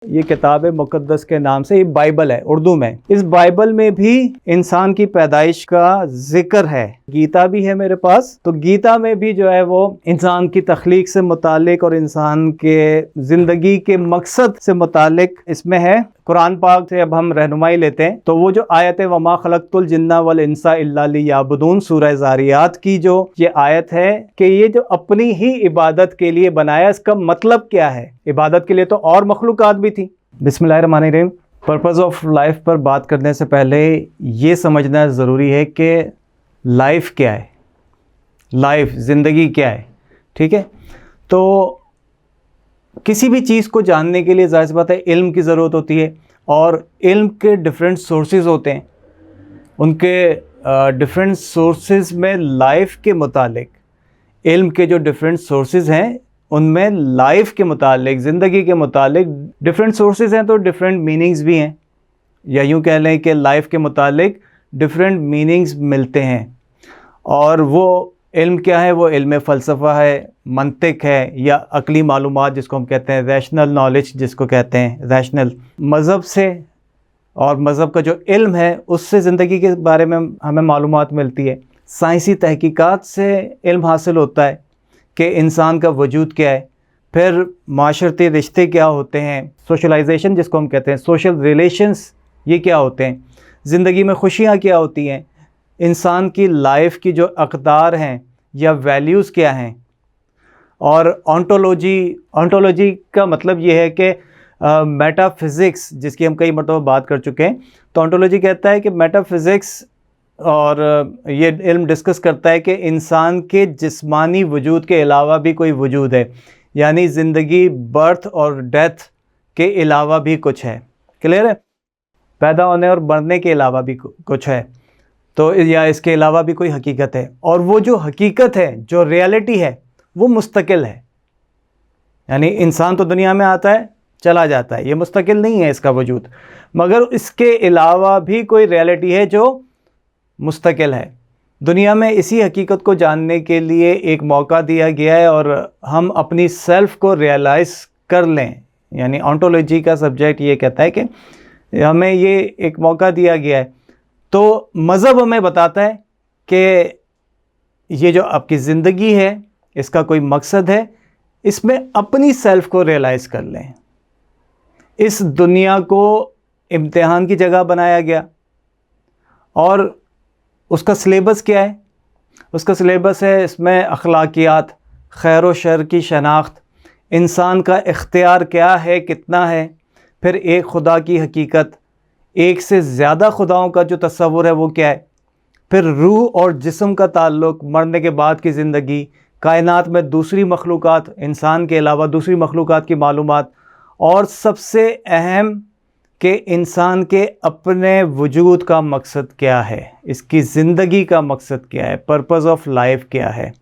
ये किताब मुक़द्दस के नाम से, ये बाइबल है उर्दू में। इस बाइबल में भी इंसान की पैदाइश का जिक्र है। गीता भी है मेरे पास, तो गीता में भी जो है वो इंसान की तख्लीक से मुतालिक और इंसान के ज़िंदगी के मकसद से मुतालिक इसमें है। कुरान पाक से अब हम रहनुमाई लेते हैं, तो वो जो आयत है वमा खलक़तुल जिन्ना वल इंसा इल्ला लियअबुदून, सूरह ज़ारियात की जो ये आयत है कि ये जो अपनी ही इबादत के लिए बनाया, इसका मतलब क्या है? इबादत के लिए तो और मखलूक़ात भी थी। बिस्मिल्लाहिर्रहमानिर्रहीम। पर्पज़ ऑफ लाइफ पर बात करने से पहले ये समझना ज़रूरी है कि लाइफ क्या है, लाइफ ज़िंदगी क्या है। ठीक है, तो किसी भी चीज़ को जानने के लिए ज़ाहिर सी बात है इल्म की ज़रूरत होती है, और इल्म के डिफरेंट सोर्सेज होते हैं। उनके डिफरेंट सोर्सेज में लाइफ के मुतालिक, इल्म के जो डिफरेंट सोर्सेज हैं उनमें लाइफ के मुतालिक, ज़िंदगी के मुतालिक डिफरेंट सोर्सेज हैं, तो डिफरेंट मीनिंग्स भी हैं, या यूँ कह लें कि लाइफ के मुतालिक डिफरेंट मीनिंग्स मिलते हैं। और वो इल्म क्या है? वो इल्म फ़लसफ़ा है, मंतिक है, या अक़ली मालूमात जिसको हम कहते हैं, रैशनल नॉलेज जिसको कहते हैं, रैशनल। मज़हब से और मज़हब का जो इल्म है उससे ज़िंदगी के बारे में हमें मालूमात मिलती है। साइंसी तहकीकात से इल्म हासिल होता है कि इंसान का वजूद क्या है। फिर माशरती रिश्ते क्या होते हैं, सोशलाइजेशन जिसको हम कहते हैं, सोशल रिलेशंस ये क्या होते हैं, ज़िंदगी में खुशियाँ क्या होती हैं, इंसान की लाइफ की जो अक़दार हैं या वैल्यूज़ क्या हैं। और ऑन्टोलॉजी का मतलब ये है कि मेटाफिज़िक्स जिसकी हम कई मरतबा बात कर चुके हैं। तो ऑन्टोलॉजी कहता है कि मेटाफिज़िक्स और ये इल्म डिस्कस करता है कि इंसान के जिस्मानी वजूद के अलावा भी कोई वजूद है, यानी ज़िंदगी बर्थ और डेथ के अलावा भी कुछ है। क्लियर है? पैदा होने और मरने के अलावा भी कुछ है, तो या इसके अलावा भी कोई हकीकत है। और वो जो हकीकत है, जो रियलिटी है, वो मुस्तकिल है। यानी इंसान तो दुनिया में आता है चला जाता है, ये मुस्तकिल नहीं है इसका वजूद, मगर इसके अलावा भी कोई रियलिटी है जो मुस्तकिल है। दुनिया में इसी हकीकत को जानने के लिए एक मौका दिया गया है, और हम अपनी सेल्फ़ को रियलाइज़ कर लें। यानी ऑन्टोलॉजी का सब्जेक्ट ये कहता है कि हमें ये एक मौका दिया गया है। तो मज़हब हमें बताता है कि ये जो आपकी ज़िंदगी है इसका कोई मकसद है, इसमें अपनी सेल्फ़ को रियलाइज़ कर लें। इस दुनिया को इम्तिहान की जगह बनाया गया, और उसका सिलेबस क्या है? उसका सिलेबस है इसमें अखलाकियात, खैर व शर की शनाख्त, इंसान का इख्तियार क्या है, कितना है, फिर एक खुदा की हकीकत, एक से ज़्यादा खुदाओं का जो तस्वुर है वो क्या है, फिर रूह और जिस्म का ताल्लुक़, मरने के बाद की ज़िंदगी, कायनात में दूसरी मखलूक़ात, इंसान के अलावा दूसरी मखलूक़ात की मालूमात, और सबसे अहम कि इंसान के अपने वजूद का मकसद क्या है, इसकी ज़िंदगी का मकसद क्या है, पर्पज़ ऑफ लाइफ क्या है।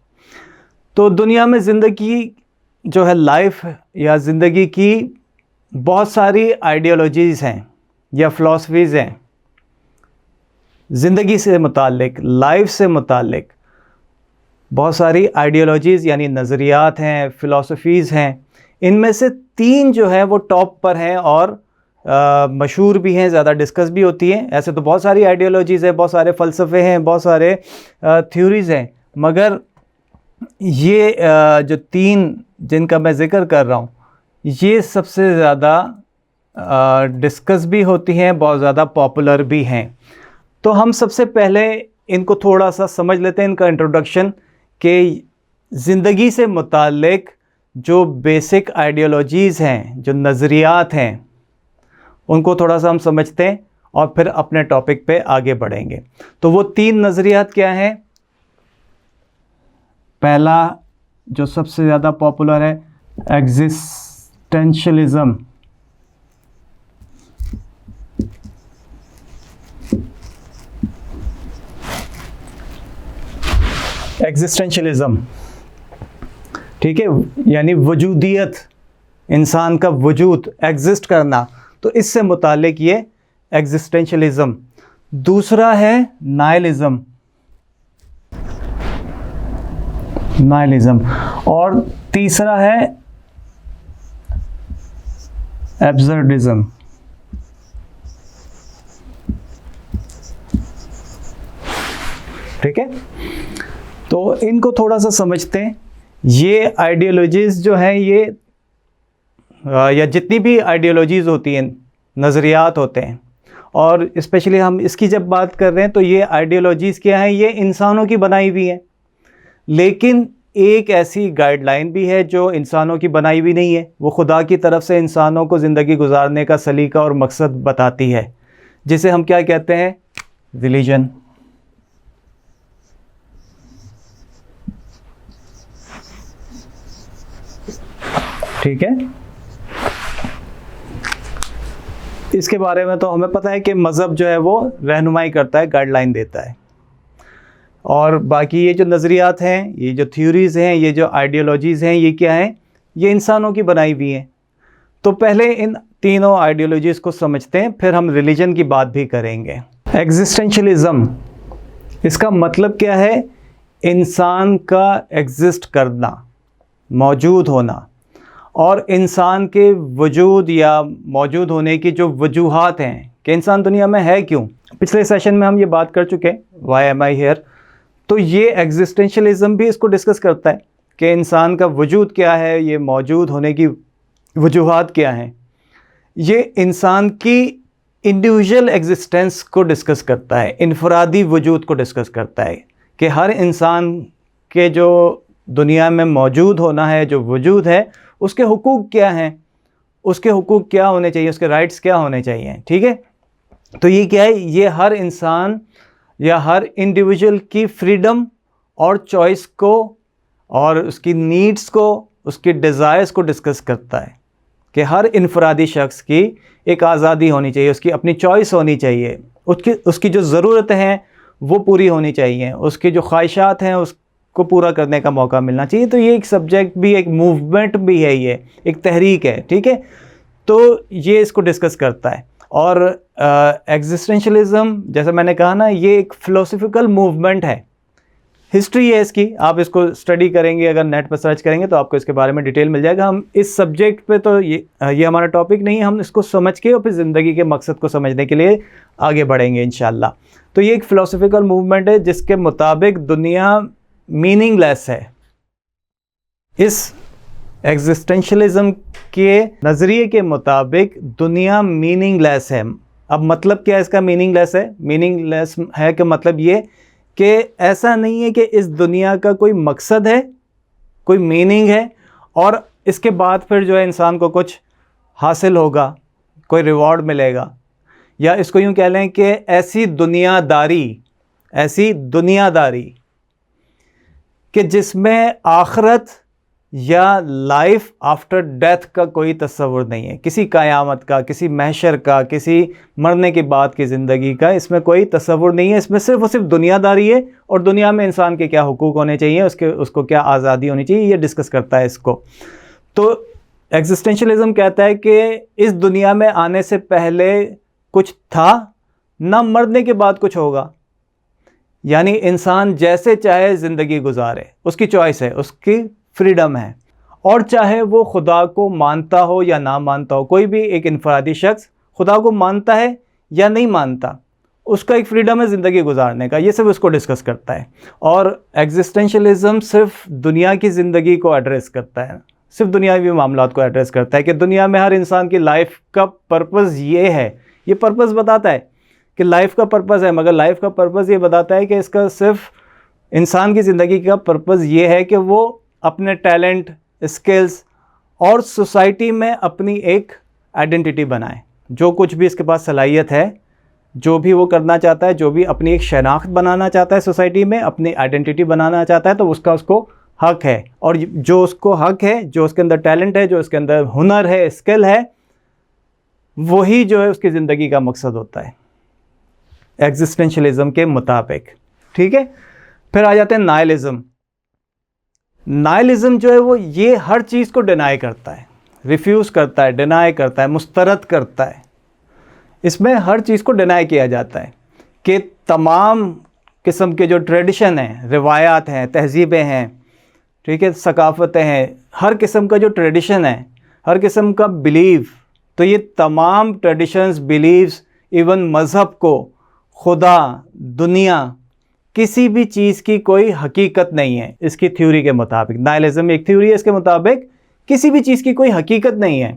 तो दुनिया में ज़िंदगी जो है, लाइफ या ज़िंदगी की बहुत सारी आइडियोलॉजीज़ हैं या फ़िलासफ़ीज़ हैं। ज़िंदगी से मुताल्लिक़, लाइफ से मुताल्लिक़ बहुत सारी आइडियोलॉजीज़ यानी नज़रियात हैं, फ़िलासफ़ीज़ हैं। इनमें से 3 जो है वो टॉप पर हैं और मशहूर भी हैं, ज़्यादा डिस्कस भी होती हैं। ऐसे तो बहुत सारी आइडियोलॉजीज़ हैं, बहुत सारे फ़लसफ़े हैं, बहुत सारे थ्योरीज़ हैं, मगर ये जो 3 जिनका मैं ज़िक्र कर रहा हूँ, ये सबसे ज़्यादा डिस्कस भी होती हैं, बहुत ज़्यादा पॉपुलर भी हैं। तो हम सबसे पहले इनको थोड़ा सा समझ लेते हैं, इनका इंट्रोडक्शन, कि ज़िंदगी से मुताल्लिक़ जो बेसिक आइडियोलॉजीज़ हैं, जो नज़रियात हैं, उनको थोड़ा सा हम समझते हैं और फिर अपने टॉपिक पे आगे बढ़ेंगे। तो वो 3 नज़रियात क्या हैं? पहला जो सबसे ज़्यादा पॉपुलर है, एग्जिस्टेंशलिज़म। एग्जिस्टेंशलिज़म, ठीक है, यानी वजूदियत, इंसान का वजूद, एग्जिस्ट करना, तो इससे मुतालिक ये एग्जिस्टेंशलिज़म। दूसरा है नाइलिज़म, और तीसरा है एब्सर्डिज्म। ठीक है, तो इनको थोड़ा सा समझते हैं। ये आइडियोलॉजीज़ जो हैं ये या जितनी भी आइडियोलॉजीज़ होती हैं, नज़रियात होते हैं, और स्पेशली हम इसकी जब बात कर रहे हैं तो ये आइडियोलॉजीज़ क्या हैं, ये इंसानों की बनाई हुई हैं। लेकिन एक ऐसी गाइडलाइन भी है जो इंसानों की बनाई हुई नहीं है, वो खुदा की तरफ से इंसानों को ज़िंदगी गुजारने का सलीका और मकसद बताती है, जिसे हम क्या कहते हैं, रिलीजन। ठीक है, इसके बारे में तो हमें पता है कि मज़हब जो है वो रहनुमाई करता है, गाइडलाइन देता है, और बाकी ये जो नज़रियात हैं, ये जो थ्योरीज़ हैं, ये जो आइडियोलॉजीज़ हैं, ये क्या हैं, ये इंसानों की बनाई हुई हैं। तो पहले इन तीनों आइडियोलॉजीज़ को समझते हैं, फिर हम रिलीजन की बात भी करेंगे। एग्जिस्टेंशलिज़म, इसका मतलब क्या है, इंसान का एग्जिस्ट करना, मौजूद होना, और इंसान के वजूद या मौजूद होने की जो वजूहात हैं कि इंसान दुनिया में है क्यों। पिछले सेशन में हम ये बात कर चुके हैं, वाई एम आई हियर। तो ये एग्जिस्टेंशलिज्म भी इसको डिस्कस करता है कि इंसान का वजूद क्या है, ये मौजूद होने की वजूहात क्या हैं। ये इंसान की इंडिविजुअल एग्जिस्टेंस को डिस्कस करता है, इनफरादी वजूद को डिस्कस करता है कि हर इंसान के जो दुनिया में मौजूद होना है, जो वजूद है, उसके हुकूक क्या हैं, उसके हुकूक क्या होने चाहिए, उसके राइट्स क्या होने चाहिए। ठीक है, तो ये क्या है, ये हर इंसान या हर इंडिविजुअल की फ्रीडम और चॉइस को और उसकी नीड्स को, उसकी डिज़ायर्स को डिस्कस करता है कि हर इनफरादी शख्स की एक आज़ादी होनी चाहिए, उसकी अपनी चॉइस होनी चाहिए, उसकी जो ज़रूरतें हैं वो पूरी होनी चाहिए, उसकी जो ख्वाहिशात हैं उसको पूरा करने का मौका मिलना चाहिए। तो ये एक सब्जेक्ट भी, एक मूवमेंट भी है, ये एक तहरीक है। ठीक है, तो ये इसको डिस्कस करता है। और एग्जिस्टेंशलिज्म, जैसा मैंने कहा ना, ये एक फ़िलोसफिकल मूवमेंट है, हिस्ट्री है इसकी। आप इसको स्टडी करेंगे, अगर नेट पर सर्च करेंगे तो आपको इसके बारे में डिटेल मिल जाएगा। हम इस सब्जेक्ट पे तो ये हमारा टॉपिक नहीं है, हम इसको समझ के और फिर ज़िंदगी के मकसद को समझने के लिए आगे बढ़ेंगे इंशाल्लाह। तो ये एक फ़िलोसफिकल मूवमेंट है जिसके मुताबिक दुनिया मीनिंगलेस है। इस एग्जिस्टेंशलिज्म के नज़रिए के मुताबिक दुनिया मीनिंगलेस है। अब मतलब क्या है इसका, मीनिंगलेस है? मीनिंगलेस है कि मतलब ये कि ऐसा नहीं है कि इस दुनिया का कोई मकसद है, कोई मीनिंग है, और इसके बाद फिर जो है इंसान को कुछ हासिल होगा, कोई रिवॉर्ड मिलेगा। या इसको यूँ कह लें कि ऐसी दुनियादारी कि जिसमें आखिरत या लाइफ आफ्टर डेथ का कोई तस्वुर नहीं है, किसी क़यामत का, किसी महशर का, किसी मरने के बाद की ज़िंदगी का इसमें कोई तस्वुर नहीं है। इसमें सिर्फ़ और सिर्फ दुनियादारी है, और दुनिया में इंसान के क्या हुकूक होने चाहिए, उसको क्या आज़ादी होनी चाहिए, ये डिस्कस करता है इसको। तो एग्जिस्टेंशलिज्म कहता है कि इस दुनिया में आने से पहले कुछ था, ना मरने के बाद कुछ होगा। यानी इंसान जैसे चाहे ज़िंदगी गुजारे, उसकी चॉइस है, उसकी फ्रीडम है, और चाहे वो खुदा को मानता हो या ना मानता हो। कोई भी एक इनफरादी शख्स खुदा को मानता है या नहीं मानता, उसका एक फ्रीडम है ज़िंदगी गुजारने का। ये सब उसको डिस्कस करता है। और एग्जिस्टेंशलिज्म सिर्फ दुनिया की ज़िंदगी को एड्रेस करता है, सिर्फ दुनियावी मामलात को एड्रेस करता है कि दुनिया में हर इंसान की लाइफ का पर्पज़ ये है। ये पर्पज़ बताता है कि लाइफ का पर्पज़ है, मगर लाइफ का पर्पज़ ये बताता है कि इसका सिर्फ इंसान की ज़िंदगी का पर्पज़ ये है कि वो अपने टैलेंट, स्किल्स और सोसाइटी में अपनी एक आइडेंटिटी बनाए। जो कुछ भी इसके पास सलाहियत है, जो भी वो करना चाहता है, जो भी अपनी एक शनाख्त बनाना चाहता है सोसाइटी में, अपनी आइडेंटिटी बनाना चाहता है, तो उसको हक है। और जो उसको हक है, जो उसके अंदर टैलेंट है, जो उसके अंदर हुनर है, स्किल है, वही जो है उसकी ज़िंदगी का मकसद होता है एग्जिस्टेंशलिज्म के मुताबिक। ठीक है, फिर आ जाते हैं नाइलिज्म। नाइलिज्म जो है वो ये हर चीज़ को डिनाई करता है, रिफ्यूज़ करता है, डिनाई करता है, मुस्तरद करता है। इसमें हर चीज़ को डिनाई किया जाता है कि तमाम किस्म के जो ट्रेडिशन हैं, रिवायात हैं, तहजीबें हैं, ठीक है, सकाफ़तें हैं, हर किस्म का जो ट्रेडिशन है, हर किस्म का बिलीव, तो ये तमाम ट्रेडिशंस, बिलीव्स, इवन मज़हब को खुदा, दुनिया, किसी भी चीज़ की कोई हकीकत नहीं है इसकी थ्योरी के मुताबिक। नाइलिज्म एक थ्योरी है, इसके मुताबिक किसी भी चीज़ की कोई हकीकत नहीं है।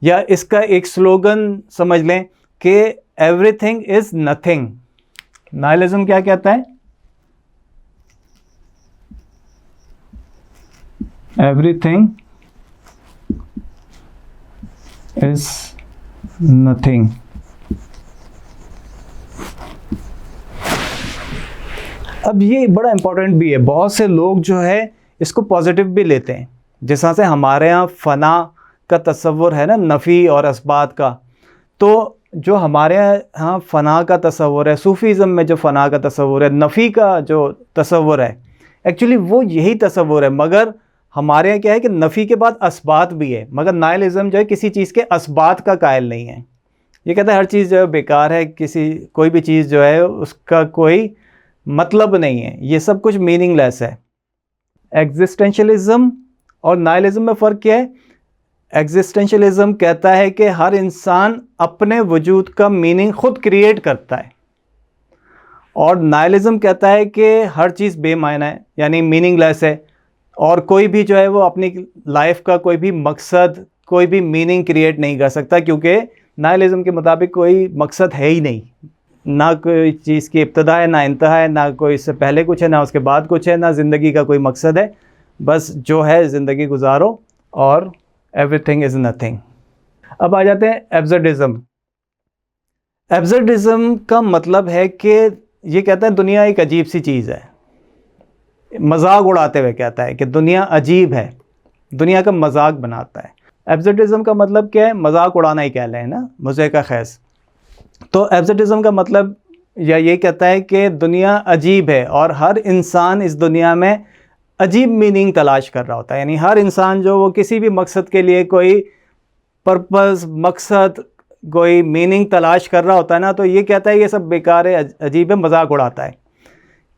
या इसका एक स्लोगन समझ लें कि एवरीथिंग इज़ नथिंग। नाइलिज्म क्या कहता है? Everything is nothing. अब ये बड़ा इंपॉर्टेंट भी है, बहुत से लोग जो है इसको पॉजिटिव भी लेते हैं। जिस तरह से हमारे यहाँ फ़ना का तसव्वुर है ना, नफ़ी और असबात का, तो जो हमारे यहाँ फ़ना का तसव्वुर है, सूफ़ीज़म में जो फ़ना का तसव्वुर है, नफ़ी का जो तसव्वुर है, एक्चुअली वो यही तसव्वुर है। मगर हमारे यहाँ क्या है कि नफ़ी के बाद असबात भी है, मगर नाइलिज़म जो है किसी चीज़ के असबात का कायल नहीं है। ये कहता है हर चीज़ जो है बेकार है, कोई भी चीज़ जो है उसका कोई मतलब नहीं है, ये सब कुछ मीनिंगलेस है। एग्जिस्टेंशलिज्म और नाइलिज्म में फ़र्क क्या है? एग्जिस्टेंशलिज्म कहता है कि हर इंसान अपने वजूद का मीनिंग खुद क्रिएट करता है, और नाइलिज्म कहता है कि हर चीज़ बेमायना है, यानी मीनिंगलेस है, और कोई भी जो है वो अपनी लाइफ का कोई भी मकसद, कोई भी मीनिंग क्रिएट नहीं कर सकता, क्योंकि नाइलिज्म के मुताबिक कोई मकसद है ही नहीं। ना कोई चीज़ की इब्तदा है, ना इंतहा है, ना कोई इससे पहले कुछ है, ना उसके बाद कुछ है, ना ज़िंदगी का कोई मकसद है। बस जो है ज़िंदगी गुजारो और एवरीथिंग इज़ नथिंग। अब आ जाते हैं एब्सर्डिज़म। एब्सर्डिज़म का मतलब है कि ये कहता है दुनिया एक अजीब सी चीज़ है, मजाक उड़ाते हुए कहता है कि दुनिया अजीब है, दुनिया का मजाक बनाता है। एब्सर्डिज़म का मतलब क्या है? मजाक उड़ाना ही कह लें ना, मज़े का खैस। तो एब्सर्डिज़म का मतलब या ये कहता है कि दुनिया अजीब है और हर इंसान इस दुनिया में अजीब मीनिंग तलाश कर रहा होता है। यानी हर इंसान जो वो किसी भी मकसद के लिए कोई पर्पस, मकसद, कोई मीनिंग तलाश कर रहा होता है ना, तो ये कहता है ये सब बेकार है, अजीब है, मजाक उड़ाता है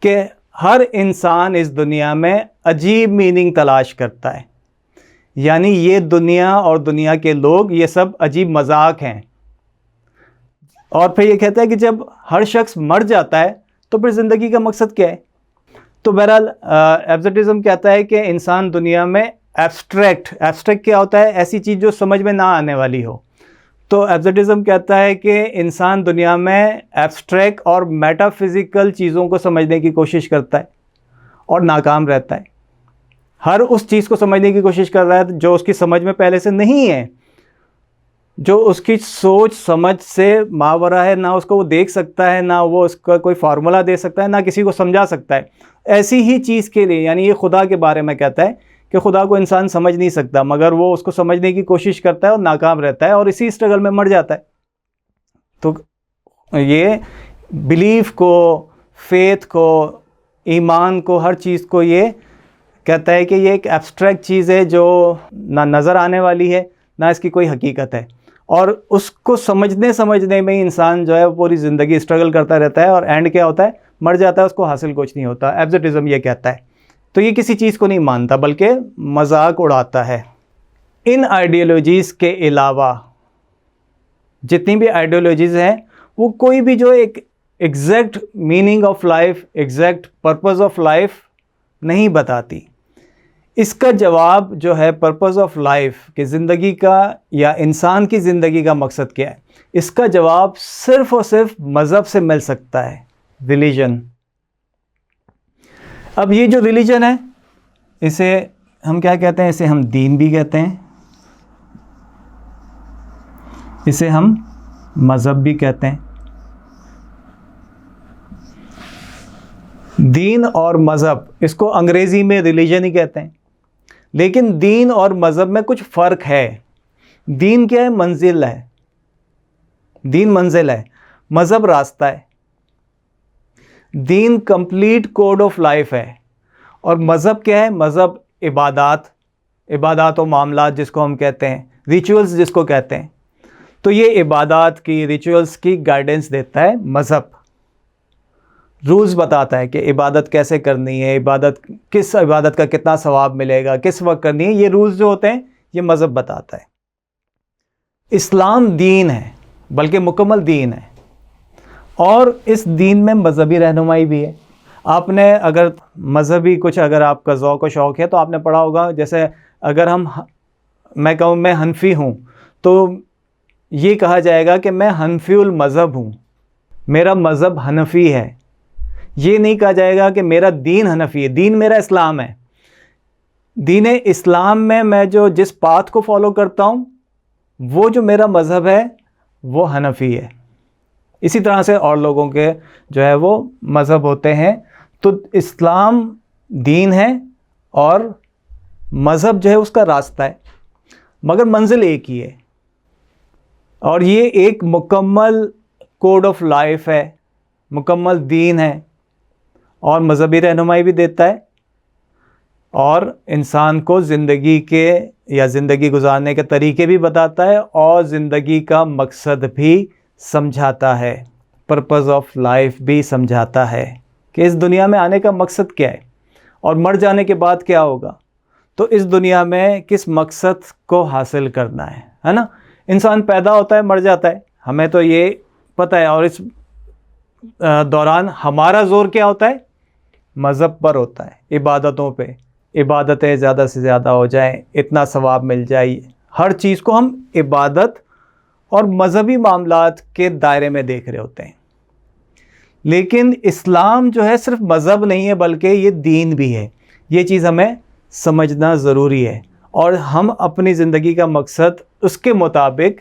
कि हर इंसान इस दुनिया में अजीब मीनिंग तलाश करता है। यानी ये दुनिया और दुनिया के लोग ये सब अजीब मजाक हैं। और फिर ये कहता है कि जब हर शख्स मर जाता है तो फिर ज़िंदगी का मकसद क्या है? तो बहरहाल एब्सर्डिज़म कहता है कि इंसान दुनिया में एब्स्ट्रैक्ट क्या होता है? ऐसी चीज़ जो समझ में ना आने वाली हो। तो एब्सर्डिज़म कहता है कि इंसान दुनिया में एब्स्ट्रैक्ट और मेटाफिज़िकल चीज़ों को समझने की कोशिश करता है और नाकाम रहता है। हर उस चीज़ को समझने की कोशिश कर रहा है जो उसकी समझ में पहले से नहीं है, जो उसकी सोच समझ से मावरा है, ना उसको वो देख सकता है, ना वो उसका कोई फार्मूला दे सकता है, ना किसी को समझा सकता है। ऐसी ही चीज़ के लिए, यानी ये खुदा के बारे में कहता है कि खुदा को इंसान समझ नहीं सकता, मगर वो उसको समझने की कोशिश करता है और नाकाम रहता है और इसी स्ट्रगल में मर जाता है। तो ये बिलीफ को, फेथ को, ईमान को, हर चीज़ को ये कहता है कि ये एक एब्स्ट्रैक्ट चीज़ है जो ना नज़र आने वाली है, ना इसकी कोई हकीकत है, और उसको समझने में ही इंसान जो है पूरी ज़िंदगी स्ट्रगल करता रहता है और एंड क्या होता है? मर जाता है, उसको हासिल कुछ नहीं होता। एब्सर्डिज़म ये कहता है। तो ये किसी चीज़ को नहीं मानता बल्कि मजाक उड़ाता है। इन आइडियोलॉजीज़ के अलावा जितनी भी आइडियोलॉजीज़ हैं वो कोई भी जो एक exact meaning of life, exact purpose of life नहीं बताती। इसका जवाब जो है पर्पस ऑफ लाइफ कि ज़िंदगी का या इंसान की ज़िंदगी का मकसद क्या है, इसका जवाब सिर्फ़ और सिर्फ मज़हब से मिल सकता है, रिलीजन। अब ये जो रिलीजन है इसे हम क्या कहते हैं? इसे हम दीन भी कहते हैं, इसे हम मज़हब भी कहते हैं। दीन और मज़हब, इसको अंग्रेज़ी में रिलीजन ही कहते हैं, लेकिन दीन और मज़हब में कुछ फ़र्क है। दीन क्या है? मंजिल है, दीन मंजिल है, मज़हब रास्ता है। दीन कंप्लीट कोड ऑफ लाइफ है और मज़हब क्या है? मज़हब इबादत और मामलात जिसको हम कहते हैं, रिचुअल्स जिसको कहते हैं। तो ये इबादत की, रिचुअल्स की गाइडेंस देता है मज़हब, रूल्स बताता है कि इबादत कैसे करनी है, किस इबादत का कितना सवाब मिलेगा, किस वक्त करनी है। ये रूल्स जो होते हैं ये मज़हब बताता है। इस्लाम दीन है, बल्कि मुकम्मल दीन है, और इस दीन में मज़हबी रहनुमाई भी है। आपने अगर मज़हबी कुछ अगर आपका ज़ौक़ व शौक़ है तो आपने पढ़ा होगा, जैसे अगर मैं कहूँ मैं हनफ़ी हूँ तो ये कहा जाएगा कि मैं हनफ़ीउल मज़हब हूँ, मेरा मज़हब हनफ़ी है। ये नहीं कहा जाएगा कि मेरा दीन हनफ़ी है, दीन मेरा इस्लाम है। दीन इस्लाम में मैं जो जिस पाथ को फॉलो करता हूँ वो जो मेरा मज़हब है वो हनफ़ी है। इसी तरह से और लोगों के जो है वो मज़हब होते हैं। तो इस्लाम दीन है और मज़हब जो है उसका रास्ता है, मगर मंजिल एक ही है। और ये एक मुकम्मल कोड ऑफ लाइफ है, मुकम्मल दीन है, और मज़हबी रहनुमाई भी देता है, और इंसान को ज़िंदगी के या ज़िंदगी गुजारने के तरीके भी बताता है, और ज़िंदगी का मकसद भी समझाता है, पर्पज़ ऑफ लाइफ भी समझाता है कि इस दुनिया में आने का मकसद क्या है और मर जाने के बाद क्या होगा। तो इस दुनिया में किस मकसद को हासिल करना है ना। इंसान पैदा होता है, मर जाता है, हमें तो ये पता है, और इस दौरान हमारा ज़ोर क्या होता है, मज़हब पर होता है, इबादतों पे। इबादतें ज़्यादा से ज़्यादा हो जाएं, इतना सवाब मिल जाए, हर चीज़ को हम इबादत और मज़हबी मामलात के दायरे में देख रहे होते हैं। लेकिन इस्लाम जो है सिर्फ मज़हब नहीं है, बल्कि ये दीन भी है। ये चीज़ हमें समझना ज़रूरी है, और हम अपनी ज़िंदगी का मकसद उसके मुताबिक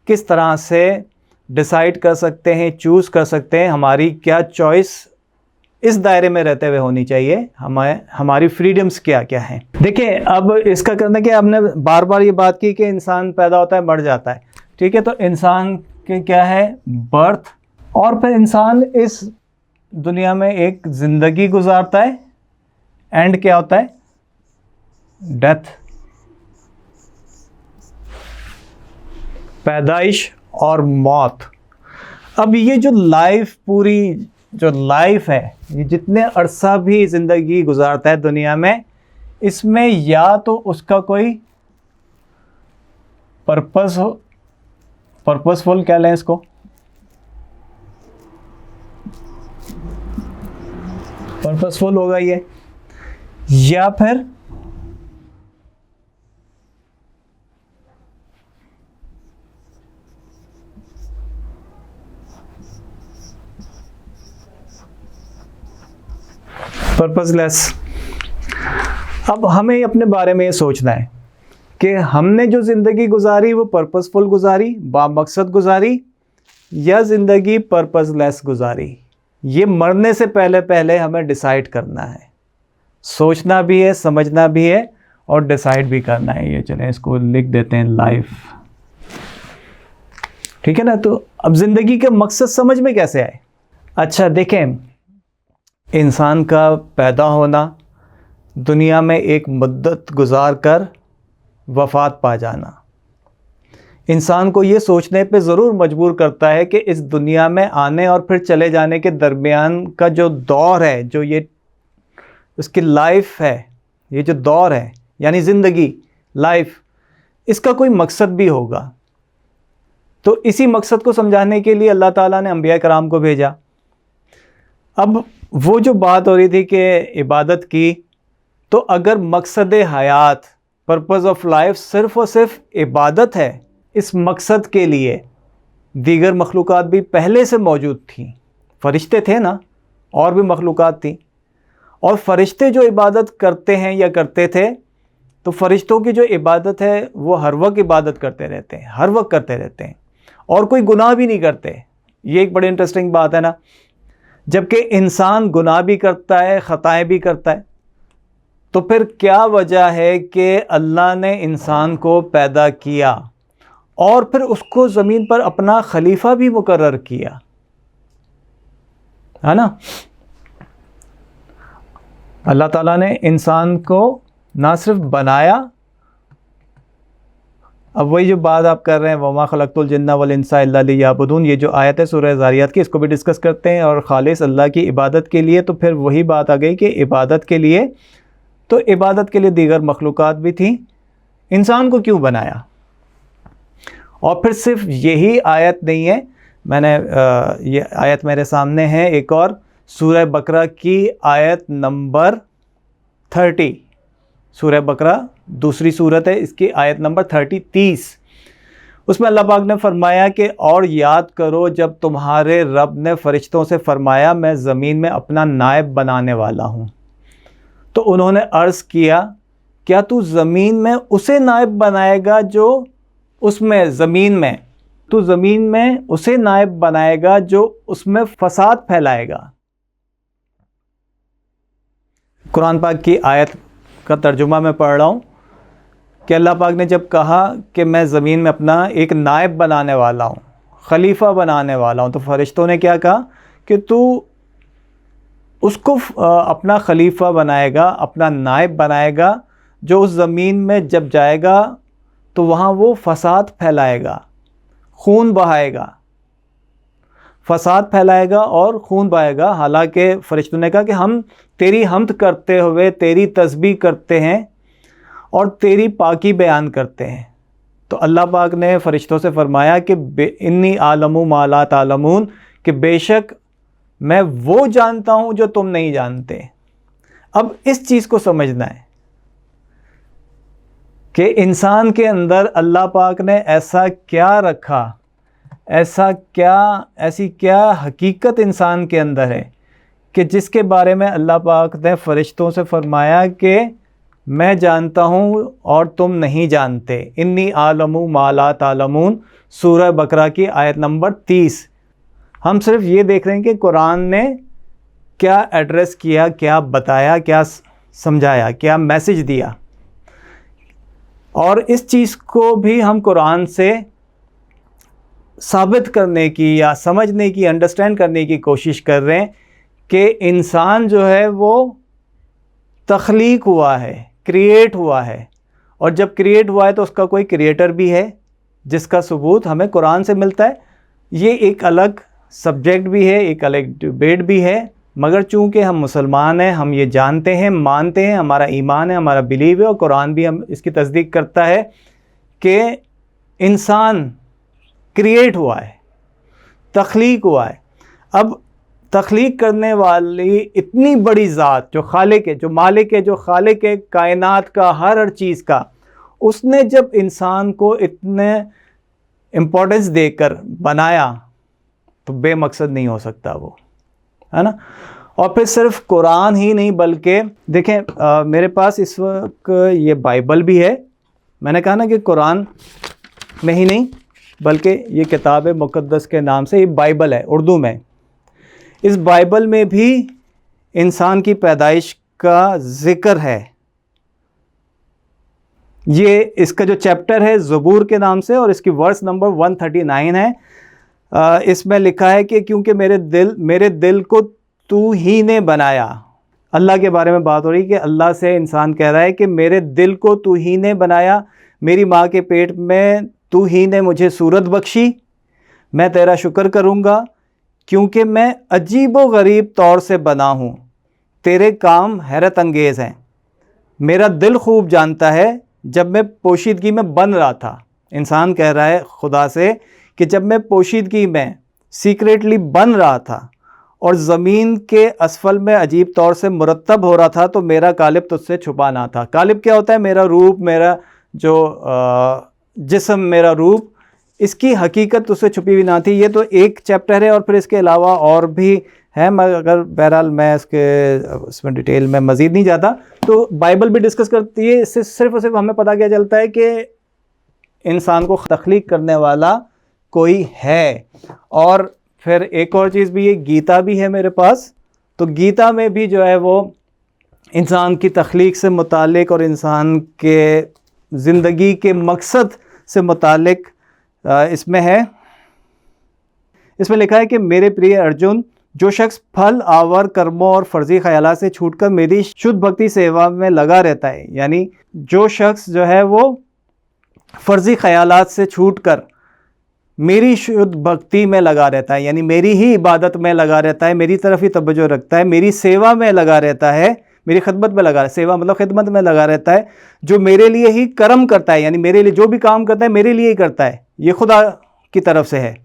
किस तरह से डिसाइड कर सकते हैं, चूज़ कर सकते हैं। हमारी क्या चॉइस इस दायरे में रहते हुए होनी चाहिए, हमारी फ्रीडम्स क्या क्या हैं। देखिए, अब इसका करना कि हमने बार बार ये बात की कि इंसान पैदा होता है, मर जाता है, ठीक है। तो इंसान के क्या है, बर्थ, और फिर इंसान इस दुनिया में एक ज़िंदगी गुजारता है, एंड क्या होता है, डेथ, पैदाइश और मौत। अब ये जो लाइफ, पूरी जो लाइफ है, ये जितने अरसा भी ज़िंदगी गुजारता है दुनिया में, इसमें या तो उसका कोई पर्पस हो, पर्पसफुल कह लें इसको, पर्पसफुल होगा ये, या फिर पर्पसलेस। अब हमें अपने बारे में ये सोचना है कि हमने जो ज़िंदगी गुजारी वो पर्पसफुल गुजारी, बामकसद गुजारी, या ज़िंदगी पर्पसलेस गुजारी। ये मरने से पहले पहले हमें डिसाइड करना है, सोचना भी है, समझना भी है, और डिसाइड भी करना है। ये चलें इसको लिख देते हैं, लाइफ, ठीक है ना। तो अब ज़िंदगी का मकसद समझ में कैसे आए। अच्छा देखें, इंसान का पैदा होना, दुनिया में एक मुद्दत गुजार कर वफ़ात पा जाना, इंसान को ये सोचने पे ज़रूर मजबूर करता है कि इस दुनिया में आने और फिर चले जाने के दरमियान का जो दौर है, जो ये उसकी लाइफ है, ये जो दौर है यानी ज़िंदगी, लाइफ, इसका कोई मकसद भी होगा। तो इसी मकसद को समझाने के लिए अल्लाह ताला ने अंबिया कराम को भेजा। अब वो जो बात हो रही थी कि इबादत की, तो अगर मकसद हयात, पर्पज़ ऑफ लाइफ सिर्फ़ और सिर्फ इबादत है, इस मकसद के लिए दीगर मखलूक़ात भी पहले से मौजूद थी। फ़रिश्ते थे ना, और भी मखलूक़ात थी, और फ़रिश्ते जो इबादत करते हैं या करते थे, तो फ़रिश्तों की जो इबादत है वो हर वक्त इबादत करते रहते हैं, हर वक्त करते रहते हैं, और कोई गुनाह भी नहीं करते। ये एक बड़ी इंटरेस्टिंग बात है ना। जबकि इंसान गुनाह भी करता है, ख़ताएँ भी करता है, तो फिर क्या वजह है कि अल्लाह ने इंसान को पैदा किया और फिर उसको ज़मीन पर अपना खलीफा भी मुकर्रर किया, है ना। अल्लाह ताला ने इंसान को ना सिर्फ बनाया, अब वही जो बात आप कर रहे हैं, वमा खलक़तुल जिन्ना वल इंसा इल्ला लियअबुदून, ये जो आयत है सूरह ज़ारियात की, इसको भी डिस्कस करते हैं, और खालिस अल्लाह की इबादत के लिए। तो फिर वही बात आ गई कि इबादत के लिए, तो इबादत के लिए दीगर मखलूक़ात भी थी, इंसान को क्यों बनाया। और फिर सिर्फ यही आयत नहीं है, मैंने ये आयत मेरे सामने है एक और, सूरह बकरा की आयत नंबर 30, सूरह बकरा दूसरी सूरत है, इसकी आयत नंबर 30। उसमें अल्लाह पाक ने फरमाया कि और याद करो जब तुम्हारे रब ने फ़रिश्तों से फरमाया मैं ज़मीन में अपना नायब बनाने वाला हूँ, तो उन्होंने अर्ज़ किया क्या तू ज़मीन में उसे नायब बनाएगा जो उसमें ज़मीन में, तू ज़मीन में उसे नायब बनाएगा जो उसमें फ़साद फैलाएगा। कुरान पाक की आयत का तर्जुमा मैं पढ़ रहा हूँ कि अल्लाह पाक ने जब कहा कि मैं ज़मीन में अपना एक नायब बनाने वाला हूँ, खलीफा बनाने वाला हूँ, तो फ़रिश्तों ने क्या कहा कि तू उसको अपना खलीफा बनाएगा, अपना नायब बनाएगा, जो उस ज़मीन में जब जाएगा तो वहाँ वो फ़साद फैलाएगा, खून बहाएगा, फ़साद फैलाएगा और खून बहाएगा। हालांकि फ़रिश्तों ने कहा कि हम तेरी हम्द करते हुए तेरी तस्बीह करते हैं और तेरी पाकी बयान करते हैं। तो अल्लाह पाक ने फ़रिश्तों से फ़रमाया कि इन्नी आलमु मा ला तालमून, कि बेशक मैं वो जानता हूँ जो तुम नहीं जानते। अब इस चीज़ को समझना है कि इंसान के अंदर अल्लाह पाक ने ऐसा क्या रखा, ऐसी क्या हकीकत इंसान के अंदर है कि जिसके बारे में अल्लाह पाक ने फ़रिश्तों से फ़रमाया कि मैं जानता हूँ और तुम नहीं जानते। इन्नी आलमु मा ला तालमून, सूरह बकरा की आयत नंबर 30। हम सिर्फ ये देख रहे हैं कि कुरान ने क्या एड्रेस किया, क्या बताया, क्या समझाया, क्या मैसेज दिया, और इस चीज़ को भी हम कुरान से साबित करने की या समझने की, अंडरस्टैंड करने की कोशिश कर रहे हैं कि इंसान जो है वो तख्लीक हुआ है, क्रिएट हुआ है, और जब क्रिएट हुआ है तो उसका कोई क्रिएटर भी है जिसका सबूत हमें कुरान से मिलता है। ये एक अलग सब्जेक्ट भी है, एक अलग डिबेट भी है, मगर चूँकि हम मुसलमान हैं, हम ये जानते हैं, मानते हैं, हमारा ईमान है, हमारा बिलीव है, और कुरान भी हम इसकी तस्दीक करता है कि इंसान क्रिएट हुआ है, तख्लीक हुआ है। अब तख्लीक करने वाली इतनी बड़ी ज़ात जो खालिक है, जो मालिक है, जो खालिक है कायनात का, हर चीज़ का, उसने जब इंसान को इतने इम्पोर्टेंस देकर बनाया तो बेमकसद नहीं हो सकता वो, है ना। और फिर सिर्फ कुरान ही नहीं, बल्कि देखें मेरे पास इस वक्त ये बाइबल भी है। मैंने कहा ना कि कुरान में ही नहीं बल्कि ये किताब मुक़द्दस के नाम से ये बाइबल है, उर्दू में। इस बाइबल में भी इंसान की पैदाइश का ज़िक्र है। ये इसका जो चैप्टर है ज़बूर के नाम से, और इसकी वर्स नंबर 139 है। इसमें लिखा है कि क्योंकि मेरे दिल को तू ही ने बनाया। अल्लाह के बारे में बात हो रही है कि अल्लाह से इंसान कह रहा है कि मेरे दिल को तू ही ने बनाया, मेरी माँ के पेट में तू ही ने मुझे सूरत बख्शी, मैं तेरा शुक्र करूँगा क्योंकि मैं अजीब व गरीब तौर से बना हूँ, तेरे काम हैरत अंगेज़ हैं। मेरा दिल खूब जानता है जब मैं पोशीदगी में बन रहा था। इंसान कह रहा है खुदा से कि जब मैं पोशीदगी में सीक्रेटली बन रहा था और ज़मीन के असफल में अजीब तौर से मुरतब हो रहा था, तो मेरा कालिब तुझसे छुपा ना था। कालिब क्या होता है? मेरा रूप, मेरा जो जिस्म, मेरा रूप, इसकी हकीकत तुझसे छुपी हुई ना थी। ये तो एक चैप्टर है, और फिर इसके अलावा और भी है, मगर बहरहाल मैं इसमें डिटेल में मज़ीद नहीं जाता। तो बाइबल भी डिस्कस करती है। इससे सिर्फ़ और सिर्फ हमें पता क्या चलता है कि इंसान को तख्लीक करने वाला कोई है। और फिर एक और चीज़ भी है, गीता भी है मेरे पास। तो गीता में भी जो है वो इंसान की तख्लीक से मुतालिक और इंसान के ज़िंदगी के मकसद से मुतालिक इसमें है। इसमें लिखा है कि मेरे प्रिय अर्जुन, जो शख्स फल आवर कर्मों और फ़र्ज़ी ख्यालात से छूटकर मेरी शुद्ध भक्ति सेवा में लगा रहता है, यानी जो शख्स जो है वो फ़र्ज़ी ख्यालात से छूटकर मेरी शुद्ध भक्ति में लगा रहता है, यानी मेरी ही इबादत में लगा रहता है, मेरी तरफ ही तवज्जो रखता है, मेरी सेवा में लगा रहता है, मेरी खिदमत में लगा, सेवा मतलब खिदमत में लगा रहता है, जो मेरे लिए ही कर्म करता है, यानी मेरे लिए जो भी काम करता है मेरे लिए ही करता है, ये खुदा की तरफ से है।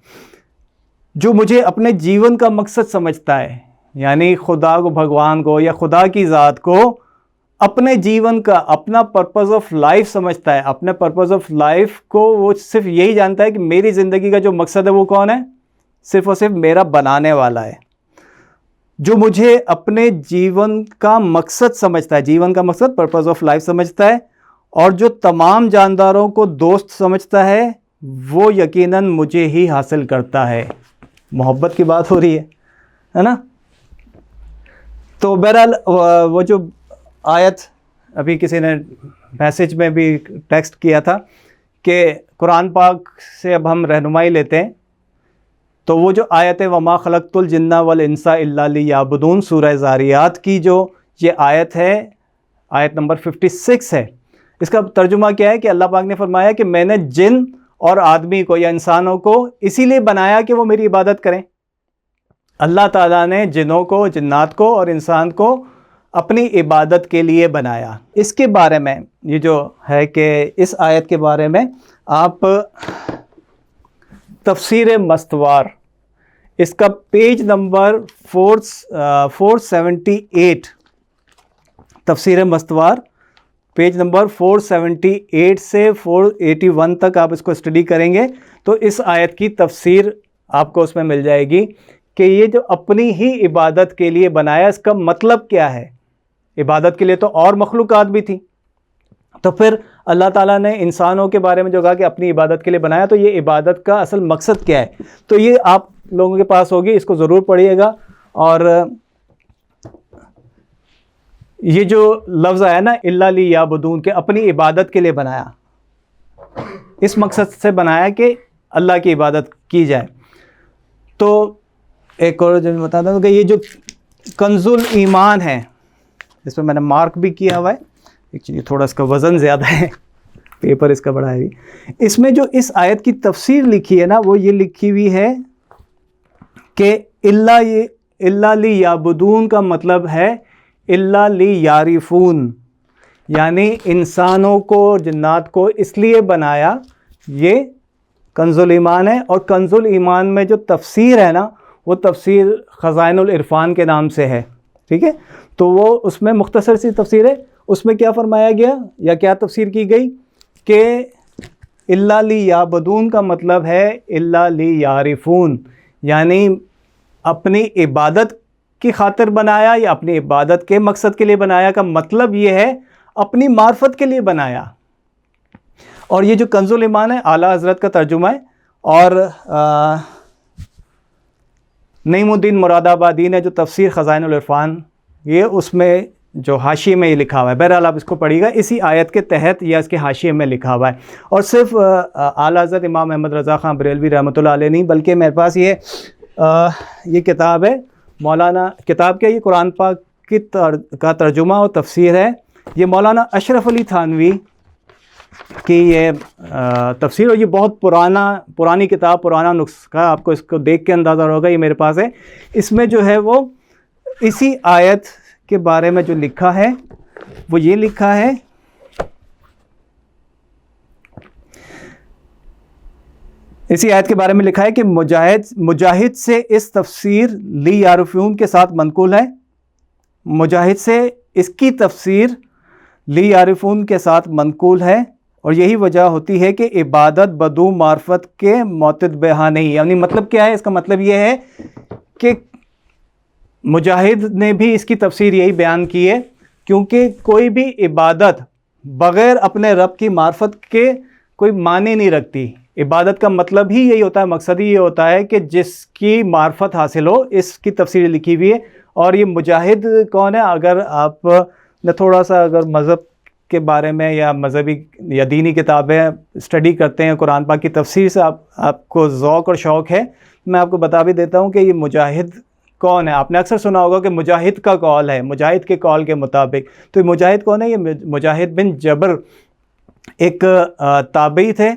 जो मुझे अपने जीवन का मकसद समझता है, यानी खुदा को, भगवान को या खुदा की ज़ात को अपने जीवन का, अपना पर्पज़ ऑफ लाइफ समझता है, अपने पर्पज़ ऑफ लाइफ को वो सिर्फ यही जानता है कि मेरी ज़िंदगी का जो मकसद है वो कौन है, सिर्फ और सिर्फ मेरा बनाने वाला है। जो मुझे अपने जीवन का मकसद समझता है, जीवन का मकसद, पर्पज़ ऑफ लाइफ समझता है, और जो तमाम जानदारों को दोस्त समझता है, वो यकीनन मुझे ही हासिल करता है। मोहब्बत की बात हो रही है ना। तो बहरहाल वो जो आयत अभी किसी ने मैसेज में भी टेक्स्ट किया था कि कुरान पाक से अब हम रहनुमाई लेते हैं, तो वो जो आयत है, वमा खलक़तुल जिन्ना वल इंसा इल्ला लियअबुदून, सूरह ज़ारियात की जो ये आयत है, आयत नंबर 56 है। इसका तर्जुमा क्या है कि अल्लाह पाक ने फरमाया कि मैंने जिन और आदमी को या इंसानों को इसीलिए बनाया कि वो मेरी इबादत करें। अल्लाह ताला ने जिनों को, जिन्नात को और इंसान को अपनी इबादत के लिए बनाया। इसके बारे में ये जो है कि इस आयत के बारे में आप तफसीर मस्तवार, इसका पेज नंबर 478, तफसीर मस्तवार पेज नंबर 478 से 481 तक आप इसको स्टडी करेंगे तो इस आयत की तफसीर आपको उसमें मिल जाएगी कि ये जो अपनी ही इबादत के लिए बनाया, इसका मतलब क्या है। इबादत के लिए तो और मखलूक़ात भी थी, तो फिर अल्लाह ताला ने इंसानों के बारे में जो कहा कि अपनी इबादत के लिए बनाया, तो ये इबादत का असल मकसद क्या है, तो ये आप लोगों के पास होगी, इसको ज़रूर पढ़िएगा। और ये जो लफ्ज़ आया ना, इल्ला लियअबुदून, के अपनी इबादत के लिए बनाया, इस मकसद से बनाया कि अल्लाह की इबादत की जाए। तो एक और जो मैं बताता हूँ कि ये जो कंजुल ईमान है, इसमें मैंने मार्क भी किया हुआ है, एक्चुअली थोड़ा इसका वज़न ज़्यादा है, पेपर इसका बड़ा है। इसमें जो इस आयत की तफसीर लिखी है ना, वो ये लिखी हुई है कि इल्ला लियअबुदून का मतलब है इल्ला लियारिफून, यानी इंसानों को, जिन्नात को इसलिए बनाया, ये कंजुल ईमान है। और कंजुल ईमान में जो तफसीर है ना, वो तफसीर ख़ज़ाइनुल इरफ़ान के नाम से है, ठीक है। तो वो उसमें मुख्तसर सी तफसीर है, उसमें क्या फरमाया गया या क्या तफसीर की गई कि इल्ला लियअबुदून का मतलब है इल्ला लियारिफून, यानी अपनी इबादत की खातिर बनाया या अपनी इबादत के मकसद के लिए बनाया का मतलब ये है अपनी मार्फत के लिए बनाया। और ये जो कंजुल ईमान है, आला हज़रत का तर्जुमा है, और नईमुद्दीन मुरादाबादी ने जो तफसीर ख़ज़ाइनुल इरफ़ान, ये उसमें जो हाशिए में ये लिखा हुआ है। बहरहाल आप इसको पढ़िएगा, इसी आयत के तहत या इसके हाशिए में लिखा हुआ है। और सिर्फ आला हज़रत इमाम अहमद रज़ा ख़ान बरेलवी रहमतुल्लाह अलैह नहीं, बल्कि मेरे पास ये किताब है, मौलाना, किताब क्या, ये कुरान पाक की का तर्जुमा और तफसीर है। ये मौलाना अशरफ अली थानवी की ये तफसीर, और ये बहुत पुरानी किताब, पुराना नुस्खा, आपको इसको देख के अंदाज़ा होगा, ये मेरे पास है। इसमें जो है वो इसी आयत के बारे में जो लिखा है वो ये लिखा है, इसी आयत के बारे में लिखा है कि मुजाहिद से इस तफसीर लियारिफून के साथ मनकूल है। मुजाहिद से इसकी तफसीर लियारिफून के साथ मनकूल है, और यही वजह होती है कि इबादत बदू मार्फत के मोतद बेहा नहीं। यानी मतलब क्या है, इसका मतलब ये है कि मुजाहिद ने भी इसकी तफसीर यही बयान की है, क्योंकि कोई भी इबादत बग़ैर अपने रब की मार्फत के कोई माने नहीं रखती। इबादत का मतलब ही यही होता है, मकसद ही ये होता है कि जिसकी मार्फत हासिल हो, इसकी तफसीर लिखी हुई है। और ये मुजाहिद कौन है, अगर आप ने थोड़ा सा अगर मज़हब के बारे में या मज़हबी या दीनी किताबें स्टडी करते हैं, कुरान पाक की तफसीर से आपको ज़ौक़ और शौक़ है, मैं आपको बता भी देता हूँ कि ये मुजाहिद कौन है। आपने अक्सर सुना होगा कि मुजाहिद का कौल है, मुजाहिद के कौल के मुताबिक। तो ये मुजाहिद कौन है, ये मुजाहिद बिन जबर एक ताबई थे,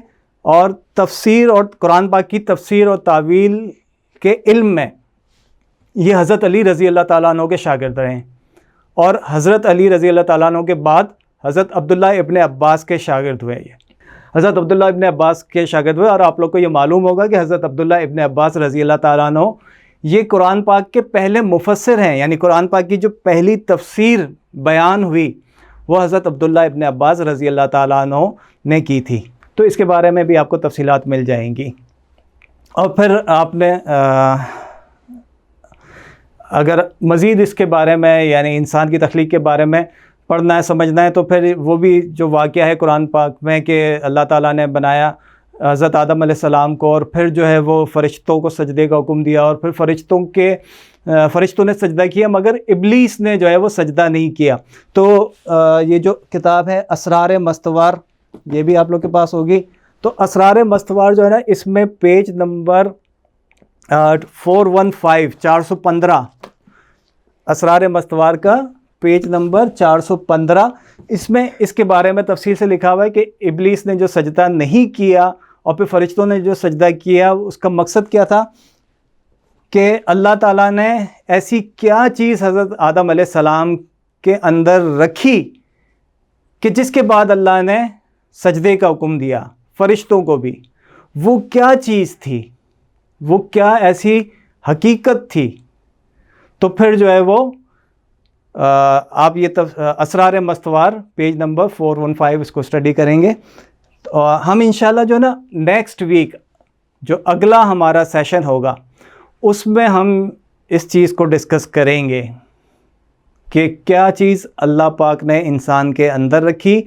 और तफसीर और कुरान पाक की तफसीर और तावील के इल्म में ये हज़रत अली रज़ी अल्लाह ताला अन्हु के शागिर्द रहे हैं, और हज़रत अली रज़ी अल्लाह ताला अन्हु के बाद हज़रत अब्दुल्लाह इब्न अब्बास के शागिर्द हुए ये। हज़रत अब्दुल्ला इब्न अब्बास के शागिर्द हुए। और आप लोग को ये मालूम होगा कि हज़रत अब्दुल्ला इब्न अब्बास रज़ी अल्लाह ताला अन्हु ये कुरान पाक के पहले मुफस्सिर हैं, यानी कुरान पाक की जो पहली तफसीर बयान हुई वो हज़रत अब्दुल्ला इब्न अब्बास रज़ी अल्लाह ताला अन्हु ने की थी। तो इसके बारे में भी आपको तफसीलात मिल जाएंगी। और फिर आपने अगर मज़ीद इसके बारे में यानी इंसान की तख्लीक के बारे में पढ़ना है, समझना है, तो फिर वो भी जो वाक़या है कुरान पाक में कि अल्लाह ताला ने बनाया हज़रत आदम अलैहिस्सलाम को, और फिर जो है वो फ़रिश्तों को सजदे का हुक्म दिया, और फिर फ़रिश्तों ने सजदा किया मगर इब्लीस ने जो है वो सजदा नहीं किया। तो ये जो किताब है असरार मस्तवार, ये भी आप लोग के पास होगी। तो असरार मस्तवार जो है ना, इसमें पेज नंबर 415 असरार मस्तवार का पेज नंबर 415, इसमें इसके बारे में तफसील से लिखा हुआ है कि इब्लीस ने जो सजदा नहीं किया और फिर फरिश्तों ने जो सजदा किया, उसका मकसद क्या था कि अल्लाह ताला ने ऐसी क्या चीज़ हज़रत आदम अलैहिस्सलाम के अंदर रखी कि जिसके बाद अल्लाह ने सजदे का हुक्म दिया फरिश्तों को भी। वो क्या चीज़ थी, वो क्या ऐसी हकीकत थी। तो फिर जो है वो आप ये असरार मस्तवार पेज नंबर 415 इसको स्टडी करेंगे। तो हम इंशाल्लाह जो ना नेक्स्ट वीक जो अगला हमारा सेशन होगा उसमें हम इस चीज़ को डिस्कस करेंगे कि क्या चीज़ अल्लाह पाक ने इंसान के अंदर रखी,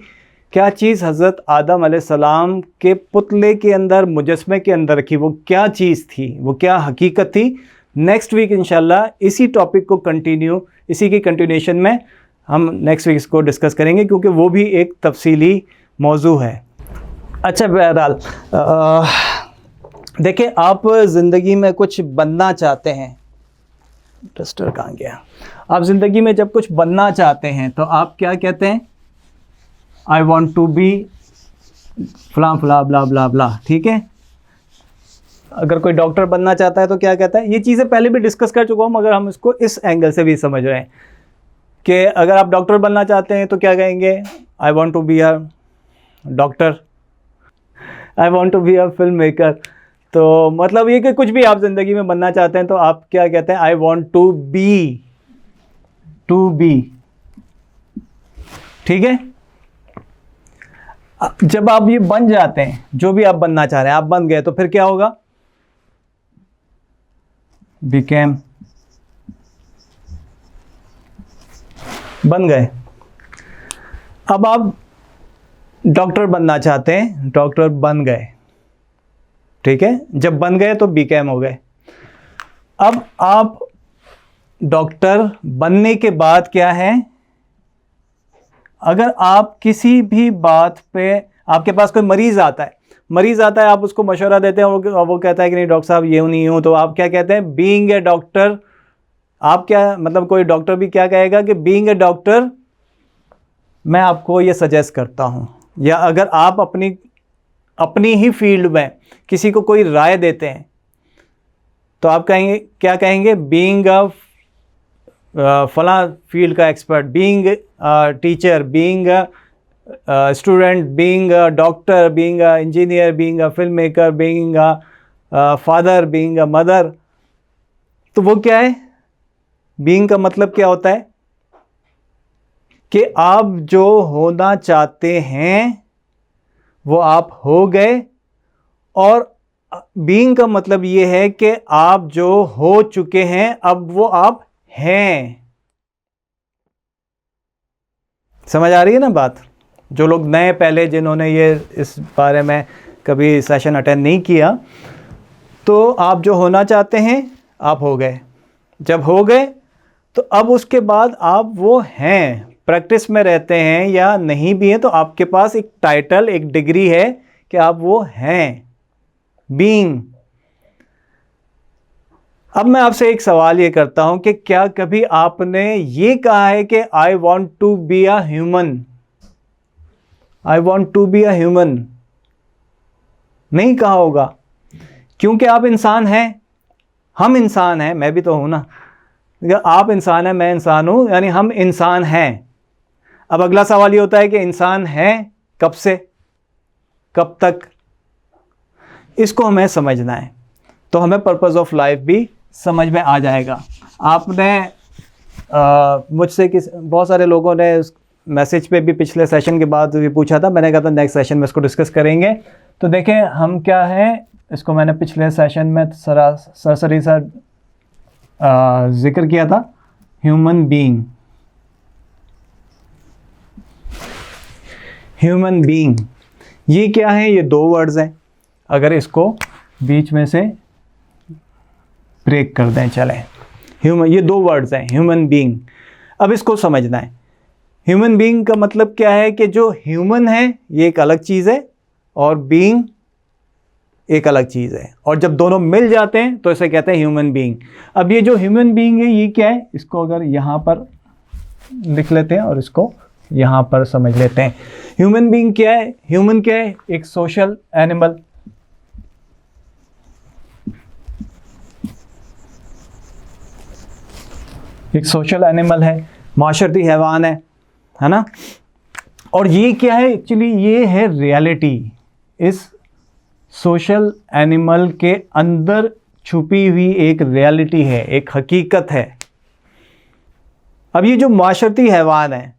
क्या चीज़ हज़रत आदम अलैहिस्सलाम के पुतले के अंदर, मुजस्मे के अंदर रखी, वो क्या चीज़ थी, वो क्या हकीकत थी। नेक्स्ट वीक इंशाल्लाह इसी टॉपिक को इसी की कंटिन्यूशन में हम नेक्स्ट वीक इसको डिस्कस करेंगे, क्योंकि वो भी एक तफसीली मौजू है। अच्छा, बहरहाल देखिए, आप ज़िंदगी में कुछ बनना चाहते हैं, डस्टर कहाँ गया, आप ज़िंदगी में जब कुछ बनना चाहते हैं तो आप क्या कहते हैं, आई वॉन्ट टू बी फला फला ब्ला ब्ला ब्ला, ठीक है। अगर कोई डॉक्टर बनना चाहता है तो क्या कहता है, ये चीज़ें पहले भी डिस्कस कर चुका हूँ मगर हम इसको इस एंगल से भी समझ रहे हैं कि अगर आप डॉक्टर बनना चाहते हैं तो क्या कहेंगे, I want to be a doctor, I want to be a film maker. तो मतलब ये कि कुछ भी आप ज़िंदगी में बनना चाहते हैं तो आप क्या कहते हैं, आई वॉन्ट टू बी, ठीक है। जब आप ये बन जाते हैं, जो भी आप बनना चाह रहे हैं आप बन गए, तो फिर क्या होगा, became, बन गए। अब आप डॉक्टर बनना चाहते हैं, डॉक्टर बन गए, ठीक है। जब बन गए तो became हो गए। अब आप डॉक्टर बनने के बाद क्या है, अगर आप किसी भी बात पे, आपके पास कोई मरीज़ आता है, आप उसको मशवरा देते हैं और वो कहता है कि नहीं डॉक्टर साहब ये नहीं हूँ, तो आप क्या कहते हैं, बीइंग ए डॉक्टर, आप क्या मतलब कोई डॉक्टर भी क्या कहेगा कि बीइंग ए डॉक्टर मैं आपको ये सजेस्ट करता हूँ। या अगर आप अपनी ही फील्ड में किसी को कोई राय देते हैं तो आप कहेंगे, क्या कहेंगे, बीइंग अ फला फील्ड का expert, being teacher, being student, being a doctor, being a engineer, being a film maker, being a father, being a mother. तो वो क्या है, बीइंग का मतलब क्या होता है कि आप जो होना चाहते हैं वो आप हो गए, और बीइंग का मतलब ये है कि आप जो हो चुके हैं अब वो आप हैं। समझ आ रही है ना बात। जो लोग नए, पहले जिन्होंने ये इस बारे में कभी सेशन अटेंड नहीं किया, तो आप जो होना चाहते हैं आप हो गए। जब हो गए तो अब उसके बाद आप वो हैं, प्रैक्टिस में रहते हैं या नहीं भी हैं, तो आपके पास एक टाइटल, एक डिग्री है कि आप वो हैं, बीइंग। अब मैं आपसे एक सवाल ये करता हूं कि क्या कभी आपने ये कहा है कि I want to be a human, I want to be a human? नहीं कहा होगा, क्योंकि आप इंसान हैं, हम इंसान हैं, मैं भी तो हूं ना। आप इंसान हैं, मैं इंसान हूं, यानी हम इंसान हैं। अब अगला सवाल ये होता है कि इंसान है कब से, कब तक, इसको हमें समझना है, तो हमें पर्पस ऑफ लाइफ भी समझ में आ जाएगा। आपने मुझसे बहुत सारे लोगों ने मैसेज पे भी पिछले सेशन के बाद भी पूछा था, मैंने कहा था नेक्स्ट सेशन में इसको डिस्कस करेंगे। तो देखें हम क्या है, इसको मैंने पिछले सेशन में सरसरी सा जिक्र किया था। ह्यूमन बीइंग, ह्यूमन बीइंग ये क्या है, ये दो वर्ड्स हैं। अगर इसको बीच में से ब्रेक कर दें, चलें, ह्यूमन, ये दो वर्ड्स हैं, ह्यूमन बीइंग। अब इसको समझना है, ह्यूमन बीइंग का मतलब क्या है कि जो ह्यूमन है ये एक अलग चीज़ है और बीइंग एक अलग चीज़ है, और जब दोनों मिल जाते हैं तो इसे कहते हैं ह्यूमन बीइंग। अब ये जो ह्यूमन बीइंग है ये क्या है, इसको अगर यहाँ पर लिख लेते हैं और इसको यहाँ पर समझ लेते हैं। ह्यूमन बीइंग क्या है, ह्यूमन क्या है, एक सोशल एनिमल, एक सोशल एनिमल है, माशरती हैवान है ना। और ये क्या है, एक्चुअली ये है रियलिटी, इस सोशल एनिमल के अंदर छुपी हुई एक रियलिटी है, एक हकीकत है। अब ये जो माशरती हैवान है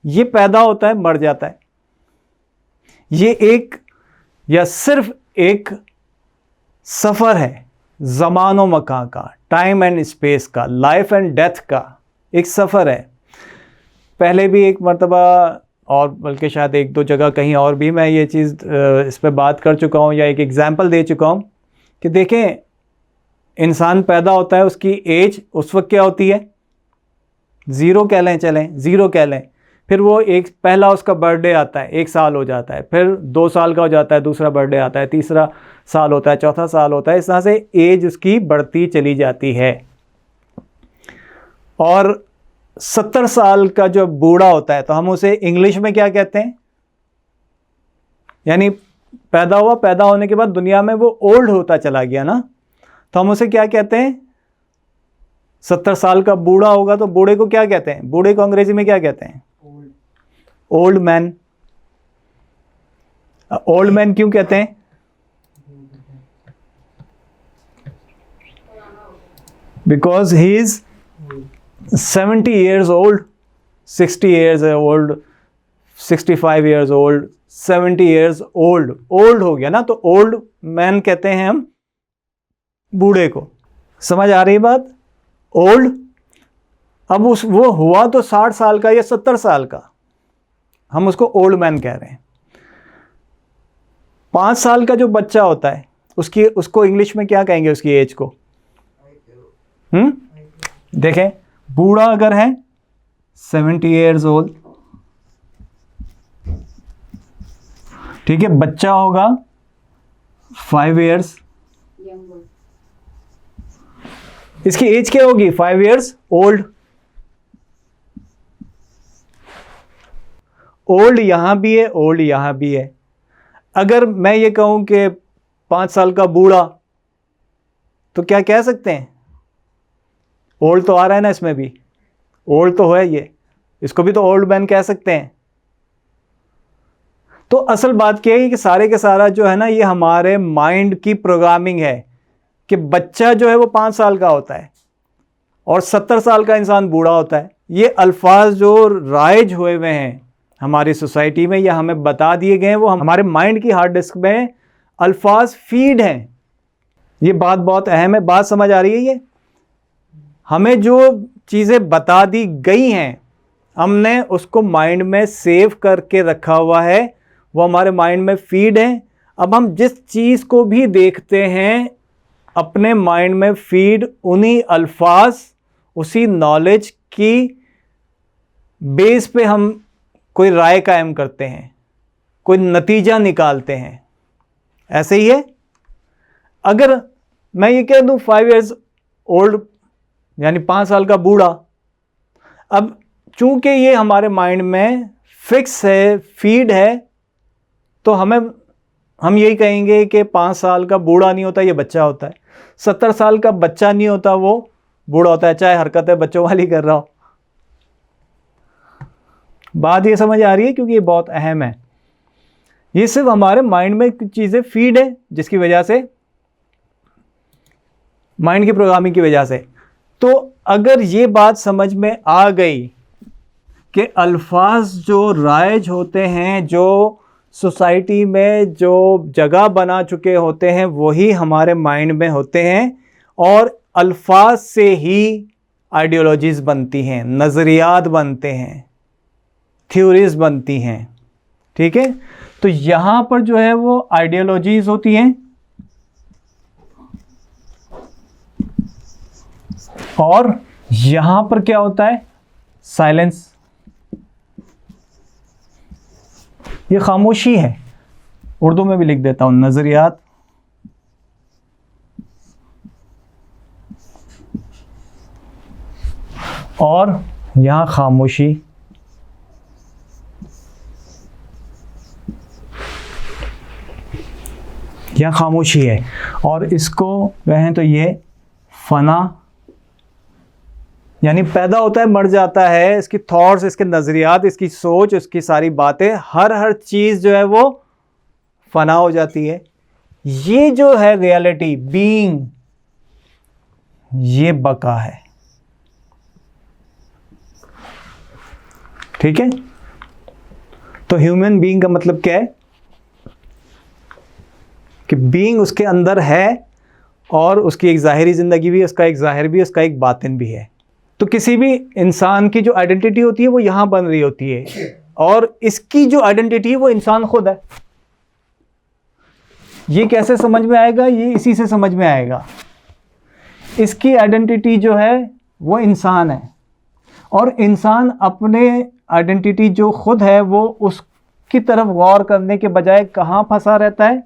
ये पैदा होता है, मर जाता है, ये एक या सिर्फ एक सफ़र है, ज़मान व मकान का, टाइम एंड स्पेस का, लाइफ एंड डेथ का एक सफ़र है। पहले भी एक मर्तबा और बल्कि शायद एक दो जगह कहीं और भी मैं ये चीज़ इस पर बात कर चुका हूँ या एक एग्ज़ाम्पल दे चुका हूँ कि देखें, इंसान पैदा होता है, उसकी एज उस वक्त क्या होती है, 0 कह लें, चलें 0 कह लें। फिर वो एक पहला उसका बर्थडे आता है, 1 साल हो जाता है, फिर 2 साल का हो जाता है, दूसरा बर्थडे आता है, तीसरा साल होता है, चौथा साल होता है, इस तरह से एज उसकी बढ़ती चली जाती है। और 70 साल का जो बूढ़ा होता है तो हम उसे इंग्लिश में क्या कहते हैं, यानी पैदा हुआ, पैदा होने के बाद दुनिया में वो ओल्ड होता चला गया ना, तो हम उसे क्या कहते हैं, 70 साल का बूढ़ा होगा तो बूढ़े को क्या कहते हैं, बूढ़े को अंग्रेजी में क्या कहते हैं, ओल्ड मैन। ओल्ड मैन क्यों कहते हैं, because he is 70 years old, 60 years old, 65 years old, 70 years old, old हो गया ना, तो ओल्ड मैन कहते हैं हम बूढ़े को। समझ आ रही बात, ओल्ड। अब वो हुआ तो 60 साल का या 70 साल का, हम उसको ओल्ड मैन कह रहे हैं। 5 साल का जो बच्चा होता है उसको इंग्लिश में क्या कहेंगे, उसकी एज को, देखें, बूढ़ा अगर है 70 years old, ठीक है, बच्चा होगा 5 years, इसकी एज क्या होगी, 5 years old। ओल्ड यहां भी है, ओल्ड यहां भी है। अगर मैं ये कहूं कि 5 साल का बूढ़ा, तो क्या कह सकते हैं, ओल्ड तो आ रहा है ना, इसमें भी ओल्ड तो है ये, इसको भी तो ओल्ड मैन कह सकते हैं। तो असल बात क्या है कि सारे के सारा जो है ना, ये हमारे माइंड की प्रोग्रामिंग है कि बच्चा जो है वो 5 साल का होता है और 70 साल का इंसान बूढ़ा होता है। ये अल्फाज जो राइज हुए हुए हैं हमारी सोसाइटी में या हमें बता दिए गए हैं, वो हमारे माइंड की हार्ड डिस्क में अल्फाज फीड हैं। ये बात बहुत अहम है, बात समझ आ रही है। ये हमें जो चीज़ें बता दी गई हैं, हमने उसको माइंड में सेव करके रखा हुआ है, वो हमारे माइंड में फीड है। अब हम जिस चीज़ को भी देखते हैं अपने माइंड में फीड उन्हीं अल्फाज, उसी नॉलेज की बेस पे हम कोई राय कायम करते हैं, कोई नतीजा निकालते हैं। ऐसे ही है। अगर मैं ये कह दूं 5 years old यानी 5 साल का बूढ़ा, अब चूंकि ये हमारे माइंड में फिक्स है, फीड है, तो हम यही कहेंगे कि 5 साल का बूढ़ा नहीं होता, ये बच्चा होता है। 70 साल का बच्चा नहीं होता, वो बूढ़ा होता है, चाहे हरकतें बच्चों वाली कर रहा हो। बात ये समझ आ रही है, क्योंकि ये बहुत अहम है। ये सिर्फ हमारे माइंड में चीज़ें फीड है, जिसकी वजह से, माइंड की प्रोग्रामिंग की वजह से। तो अगर ये बात समझ में आ गई कि अल्फाज जो राइज होते हैं, जो सोसाइटी में जो जगह बना चुके होते हैं, वही हमारे माइंड में होते हैं, और अल्फाज से ही आइडियोलॉजीज़ बनती हैं, नज़रियात बनते हैं, थ्योरीज बनती हैं। ठीक है, तो यहाँ पर जो है वो आइडियोलॉजीज़ होती हैं, और यहाँ पर क्या होता है, साइलेंस। ये खामोशी है, उर्दू में भी लिख देता हूँ, नज़रियात और यहाँ खामोशी। यहाँ खामोशी है, और इसको कहें तो ये फना, यानी पैदा होता है, मर जाता है, इसकी थॉट्स, इसके नज़रियात, इसकी सोच, इसकी सारी बातें, हर चीज़ जो है वो फना हो जाती है। ये जो है रियलिटी, बीइंग, ये बका है। ठीक है, तो ह्यूमन बीइंग का मतलब क्या है कि बीइंग उसके अंदर है, और उसकी एक ज़ाहिरी ज़िंदगी भी, उसका एक ज़ाहिर भी, उसका एक बातिन भी है। तो किसी भी इंसान की जो आइडेंटिटी होती है वो यहाँ बन रही होती है, और इसकी जो आइडेंटिटी है वो इंसान खुद है। ये कैसे समझ में आएगा, ये इसी से समझ में आएगा। इसकी आइडेंटिटी जो है वो इंसान है, और इंसान अपने आइडेंटिटी जो खुद है वो उसकी तरफ गौर करने के बजाय कहाँ फंसा रहता है,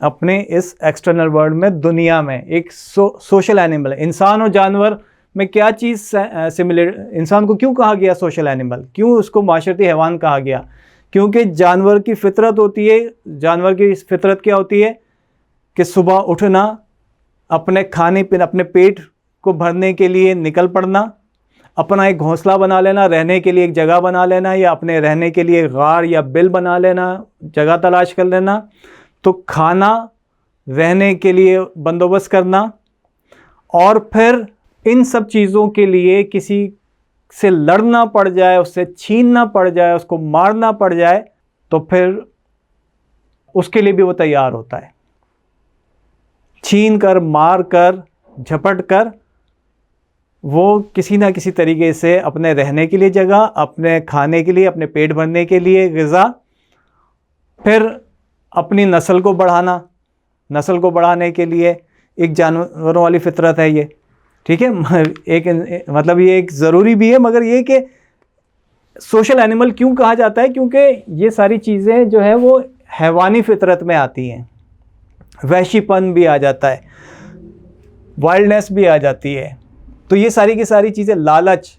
अपने इस एक्सटर्नल वर्ल्ड में, दुनिया में। एक सोशल एनिमल है। इंसान और जानवर में क्या चीज़ सिमिलर, इंसान को क्यों कहा गया सोशल एनिमल, क्यों उसको माशरती हैवान कहा गया? क्योंकि जानवर की फितरत होती है, जानवर की फितरत क्या होती है कि सुबह उठना, अपने खाने पीने, अपने पेट को भरने के लिए निकल पड़ना, अपना एक घोंसला बना लेना, रहने के लिए एक जगह बना लेना, या अपने रहने के लिए गार या बिल बना लेना, जगह तलाश कर लेना। तो खाना, रहने के लिए बंदोबस्त करना, और फिर इन सब चीज़ों के लिए किसी से लड़ना पड़ जाए, उससे छीनना पड़ जाए, उसको मारना पड़ जाए, तो फिर उसके लिए भी वो तैयार होता है। छीन कर, मार कर, झपट कर, वो किसी ना किसी तरीके से अपने रहने के लिए जगह, अपने खाने के लिए, अपने पेट भरने के लिए ग़िज़ा, फिर अपनी नस्ल को बढ़ाना, नस्ल को बढ़ाने के लिए एक जानवरों वाली फितरत है ये। ठीक है, एक मतलब ये एक ज़रूरी भी है, मगर ये कि सोशल एनिमल क्यों कहा जाता है, क्योंकि ये सारी चीज़ें जो है वो हैवानी फितरत में आती हैं। वहशीपन भी आ जाता है, वाइल्डनेस भी आ जाती है। तो ये सारी की सारी चीज़ें, लालच,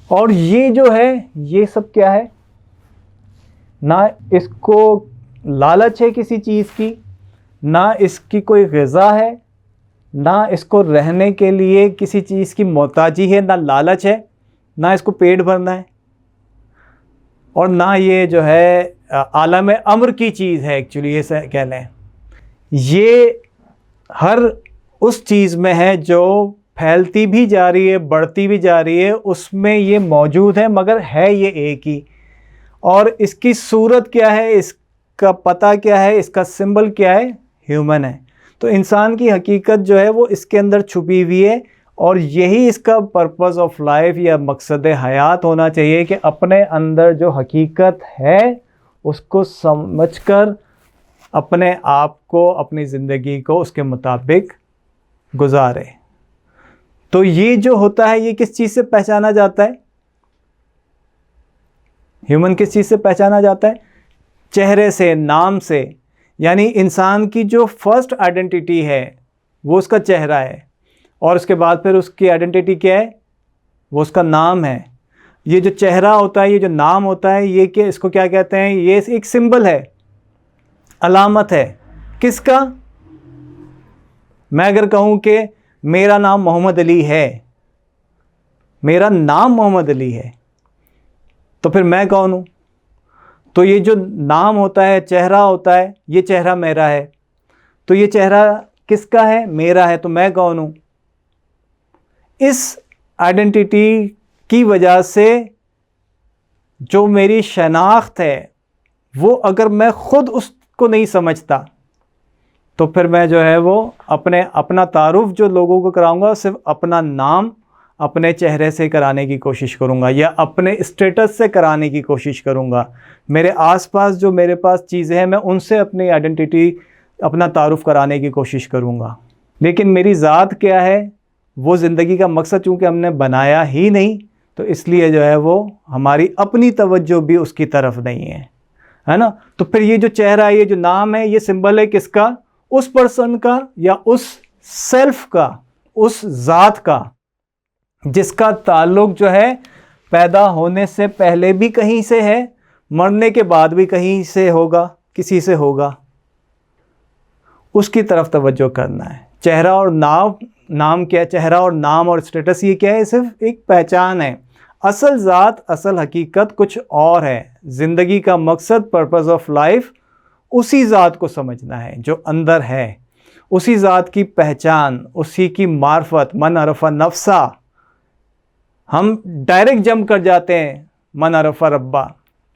और ये जो है ये सब क्या है, ना इसको लालच है किसी चीज़ की, ना इसकी कोई ग़िज़ा है, ना इसको रहने के लिए किसी चीज़ की मोहताजी है, ना लालच है, ना इसको पेट भरना है, और ना ये जो है आलम अम्र की चीज़ है। एक्चुअली ये कह लें, ये हर उस चीज़ में है जो फैलती भी जा रही है, बढ़ती भी जा रही है, उसमें ये मौजूद है, मगर है ये एक ही। और इसकी सूरत क्या है, इसका पता क्या है, इसका सिंबल क्या है, ह्यूमन है। तो इंसान की हकीकत जो है वो इसके अंदर छुपी हुई है, और यही इसका पर्पस ऑफ लाइफ या मकसद हयात होना चाहिए कि अपने अंदर जो हकीकत है उसको समझकर अपने आप को, अपनी ज़िंदगी को उसके मुताबिक गुजारे। तो ये जो होता है, ये किस चीज़ से पहचाना जाता है, ह्यूमन किस चीज़ से पहचाना जाता है? चेहरे से, नाम से। यानी इंसान की जो फर्स्ट आइडेंटिटी है वो उसका चेहरा है, और उसके बाद फिर उसकी आइडेंटिटी क्या है, वो उसका नाम है। ये जो चेहरा होता है, ये जो नाम होता है, ये क्या, इसको क्या कहते हैं, ये एक सिंबल है, अलामत है। किसका? मैं अगर कहूँ कि मेरा नाम मोहम्मद अली है, मेरा नाम मोहम्मद अली है, तो फिर मैं कौन हूँ? तो ये जो नाम होता है, चेहरा होता है, ये चेहरा मेरा है। तो ये चेहरा किसका है? मेरा है। तो मैं कौन हूँ? इस आइडेंटिटी की वजह से जो मेरी शनाख्त है, वो अगर मैं खुद उसको नहीं समझता तो फिर मैं जो है वो अपना तारुफ जो लोगों को कराऊंगा सिर्फ अपना नाम अपने चेहरे से कराने की कोशिश करूंगा या अपने स्टेटस से कराने की कोशिश करूंगा। मेरे आसपास जो मेरे पास चीज़ें हैं मैं उनसे अपनी आइडेंटिटी, अपना तारुफ कराने की कोशिश करूंगा। लेकिन मेरी ज़ात क्या है, वो ज़िंदगी का मकसद चूँकि हमने बनाया ही नहीं, तो इसलिए जो है वो हमारी अपनी तवज्जो भी उसकी तरफ नहीं है ना। तो फिर ये जो चेहरा है, ये जो नाम है, ये सिंबल है किसका? उस पर्सन का या उस सेल्फ का, उस ज़ात का जिसका ताल्लुक जो है पैदा होने से पहले भी कहीं से है, मरने के बाद भी कहीं से होगा, किसी से होगा। उसकी तरफ तवज्जो करना है। चेहरा और नाम क्या है? चेहरा और नाम और स्टेटस ये क्या है? सिर्फ एक पहचान है। असल ज़ात, असल हकीकत कुछ और है। ज़िंदगी का मकसद, पर्पस ऑफ लाइफ, उसी ज़ात को समझना है जो अंदर है, उसी ज़ात की पहचान, उसी की मार्फत। मन अरफ़ा नफ्सा, हम डायरेक्ट जंप कर जाते हैं मन अरफ़ा रब्बा,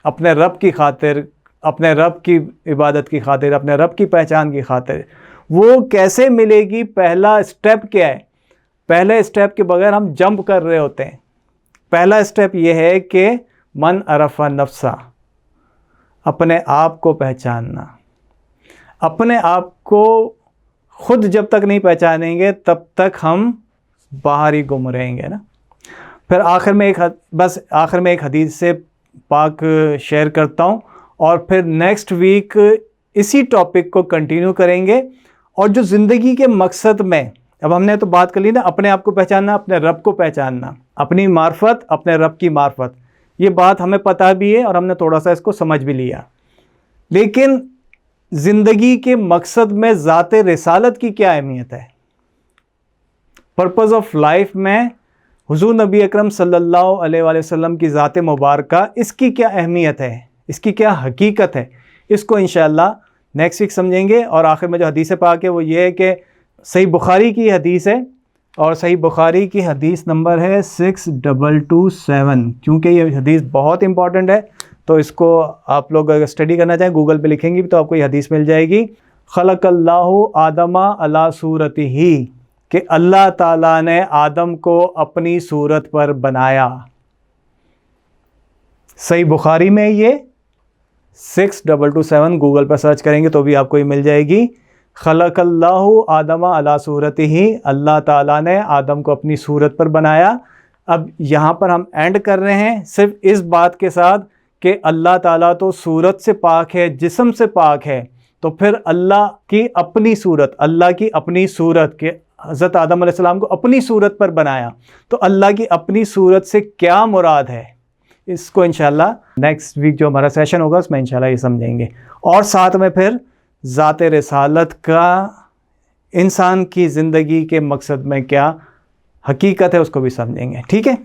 अपने रब की खातिर, अपने रब की इबादत की खातिर, अपने रब की पहचान की खातिर। वो कैसे मिलेगी? पहला स्टेप क्या है? पहले स्टेप के बगैर हम जंप कर रहे होते हैं। पहला स्टेप ये है कि मन अरफ़ा नफ्सा, अपने आप को पहचानना। अपने आप को खुद जब तक नहीं पहचानेंगे तब तक हम बाहर ही गुम रहेंगे ना। फिर आखिर में एक हदीस से पाक शेयर करता हूँ और फिर नेक्स्ट वीक इसी टॉपिक को कंटिन्यू करेंगे। और जो ज़िंदगी के मकसद में, अब हमने तो बात कर ली ना, अपने आप को पहचानना, अपने रब को पहचानना, अपनी मार्फत, अपने रब की मार्फत, ये बात हमें पता भी है और हमने थोड़ा सा इसको समझ भी लिया। लेकिन ज़िंदगी के मकसद में ज़ाते रिसालत की क्या अहमियत है? पर्पस ऑफ लाइफ में हुजूर नबी अकरम सल्लल्लाहु अलैहि वसल्लम की ज़ात मुबारका, इसकी क्या अहमियत है, इसकी क्या हकीकत है, इसको इंशाअल्लाह नेक्स्ट वीक समझेंगे। और आखिर में जो हदीस पाक है वो ये है कि सही बुखारी की हदीस है और सही बुखारी की हदीस नंबर है 6227। क्योंकि ये हदीस बहुत इंपॉर्टेंट है तो इसको आप लोग अगर स्टडी करना चाहें गूगल पे लिखेंगे भी तो आपको ये हदीस मिल जाएगी। खलक़ल्लाहु आदमा अला सूरतिही, कि अल्लाह ताला ने आदम को अपनी सूरत पर बनाया। सही बुखारी में ये 6227, गूगल पर सर्च करेंगे तो भी आपको ये मिल जाएगी। खलक़ल्लाहु आदमा अला सूरतिही, अल्लाह ताला ने आदम को अपनी सूरत पर बनाया। अब यहाँ पर हम एंड कर रहे हैं सिर्फ इस बात के साथ कि अल्लाह ताला तो सूरत से पाक है, जिस्म से पाक है, तो फिर अल्लाह की अपनी सूरत, अल्लाह की अपनी सूरत के हज़रत आदम अलैहिस्सलाम को अपनी सूरत पर बनाया, तो अल्लाह की अपनी सूरत से क्या मुराद है, इसको इंशाल्लाह नेक्स्ट वीक जो हमारा सेशन होगा उसमें इंशाल्लाह ये समझेंगे। और साथ में फिर ज़ाते रिसालत का इंसान की ज़िंदगी के मकसद में क्या हकीकत है उसको भी समझेंगे। ठीक है।